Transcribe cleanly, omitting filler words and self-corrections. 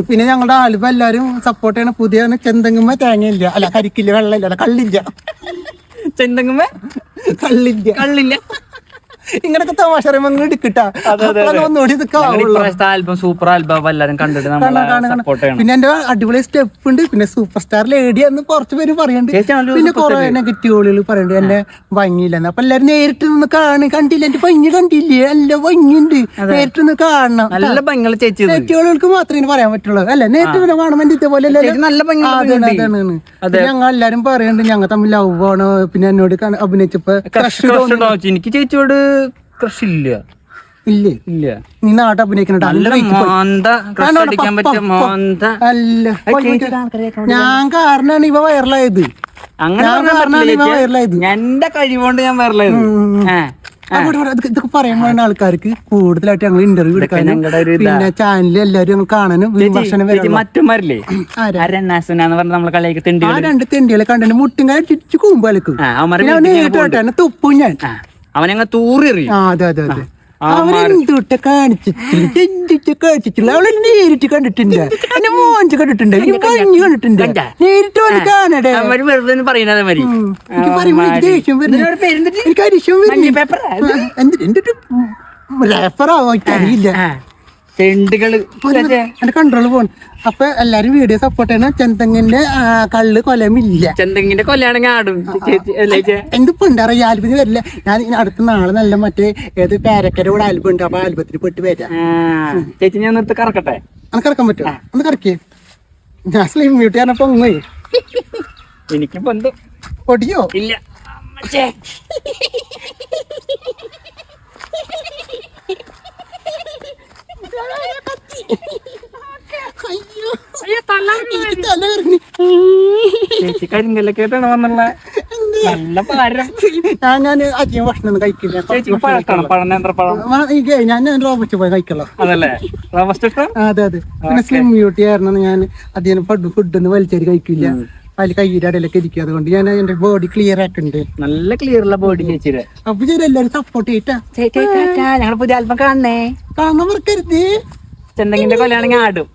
പിന്നെ ഞങ്ങളുടെ ആൽബം എല്ലാരും സപ്പോർട്ട് ചെയ്യണ പുതിയ ചെന്തെങ്ങുമ്പോ തേങ്ങയില്ല, അല്ല കരിക്കില്ല, വെള്ളമില്ല, കള്ളില്ല, ചെന്തെങ്ങുമ്പോ കള്ളില്ല. ഇങ്ങനൊക്കെ തമാശ എടുക്കിട്ടാ. ആൽബം സൂപ്പർ ആൽബം എല്ലാരും കണ്ടിട്ട് സപ്പോർട്ട് ചെയ്യണം. പിന്നെ എന്റെ അടിപൊളി സ്റ്റെപ്പ് ഉണ്ട്. പിന്നെ സൂപ്പർ സ്റ്റാർ ലേഡി എന്ന് കുറച്ച് പേര് പറയുന്നുണ്ട്. പിന്നെ കുറെ നെഗറ്റീവുകൾ പറയുന്നുണ്ട് എന്റെ ഭംഗിയില്ലെന്ന്. അപ്പൊ എല്ലാരും നേരിട്ട് നിന്ന് കണ്ടില്ല, എന്റെ ഭംഗി കണ്ടില്ലേ, നല്ല ഭംഗിയുണ്ട്, നേരിട്ട് നിന്ന് കാണണം. നല്ല ഭംഗിയുള്ള ചേച്ചി, നെഗറ്റീവുകൾക്ക് മാത്രമേ പറയാൻ പറ്റുള്ളൂ. അല്ല നേരിട്ട് കാണുമ്പോൾ ഇതേപോലെ ഞങ്ങൾ എല്ലാരും പറയുന്നുണ്ട് ഞങ്ങൾ തമ്മിൽ ലവ് ആണ്. പിന്നെ എന്നോട് അഭിനയിച്ചപ്പോ എനിക്ക് ചേച്ചിയോട് ക്രഷ് ഇല്ല. ഇല്ല, നീ നാട്ടിൽ അഭിനയിക്കുന്നുണ്ട്. ഞാൻ കാരണമാണ് ഇവ വൈറലായത്. എന്റെ കഴിവുകൊണ്ട് ഞാൻ വൈറലായത്. ഇതൊക്കെ പറയാൻ വേണ്ട ആൾക്കാർക്ക് കൂടുതലായിട്ട് ഞങ്ങൾ ഇന്റർവ്യൂ എടുക്കാനും പിന്നെ ചാനലിൽ എല്ലാവരും കാണാനും മറ്റുമാരില്ലേ നമ്മളെ കളിയൊക്കെ തെണ്ടി, ആ 2 തെണ്ടികളെ കണ്ടു മുട്ടും കഴിച്ചു കൂമ്പലക്കും തുപ്പും ഞാൻ. അവനങ്ങ് തൂറി. അതെ അതെ അതെ, അവരെന്തൊട്ട് കാണിച്ചിട്ടില്ല. അവളെ നേരിട്ട് കണ്ടിട്ടുണ്ട്, എന്നെ മോഞ്ച് കണ്ടിട്ടുണ്ട്, ഭംഗി കണ്ടിട്ടുണ്ട്, നേരിട്ട് വന്ന് കാണടേ. എനിക്ക് ദേഷ്യം വരുന്നു, എനിക്ക് അരിശം വരുന്നു. എന്തിട്ട് റേപ്പറാവോ അറിയില്ല, എന്റെ കൺട്രോള് പോണു. അപ്പൊ എല്ലാരും വീഡിയോ സപ്പോർട്ട് ചെയ്യണം. ചെന്തെങ്ങിന്റെ കള്ള് കൊലമില്ല. ചെന്തെങ്ങിന്റെ കൊലയാണെങ്കിൽ ആടും. എന്തിപ്പോ ഉണ്ടാറിയ ആൽബത്തിന് വരില്ല. ഞാൻ അടുത്ത നാളെ നല്ല മറ്റേ ഏത് പേരക്കര കൂടെ ആൽബം ഉണ്ട്. അപ്പൊ ആൽബത്തിന് പെട്ട് വരാം. ചേച്ചി ഞാൻ നിർത്തി കറക്കട്ടെ? അനക്ക് കറക്കാൻ പറ്റുമോ? ഒന്ന് കറക്കിയേ. ഞാൻ സ്ലിം ബ്യൂട്ടി ആണ് പൊങ്ങേ. എനിക്ക് പൊന്തു പൊടിയോ ഇല്ല. ചേച്ചി കരിങ്കല്ലൊക്കെയായിട്ടാണ് വന്നുള്ള നല്ല പാരം. ഞാൻ അധികം ഭക്ഷണം കഴിക്കില്ല. ഞാൻ റോബസ്റ്റ് പോയി കഴിക്കല്ലോ. അതല്ലേ റോബസ്റ്റ് ഇഷ്ടം? അതെ അതെ. പിന്നെ സ്ലിം ബ്യൂട്ടി ആയിരുന്നു. ഞാൻ അധികം ഫുഡൊന്നും വലിച്ചേരി കഴിക്കില്ല. അതിൽ കയ്യുടെ ഇടയിലൊക്കെ ഇരിക്കും. അതുകൊണ്ട് ഞാൻ എന്റെ ബോഡി ക്ലിയർ ആയിട്ടുണ്ട്. നല്ല ക്ലിയർ ഉള്ള ബോഡി ചേച്ചിയുടെ. അപ്പൊ ഞാൻ എല്ലാരും സപ്പോർട്ട് ചെയ്തിട്ടാ. ഞങ്ങൾ പുതിയ ആൽബം കാണണേ. കാണാൻ മറക്കരുത്. ചെന്തെങ്ങിന്റെ കൊലയാണെങ്കിൽ ആടും.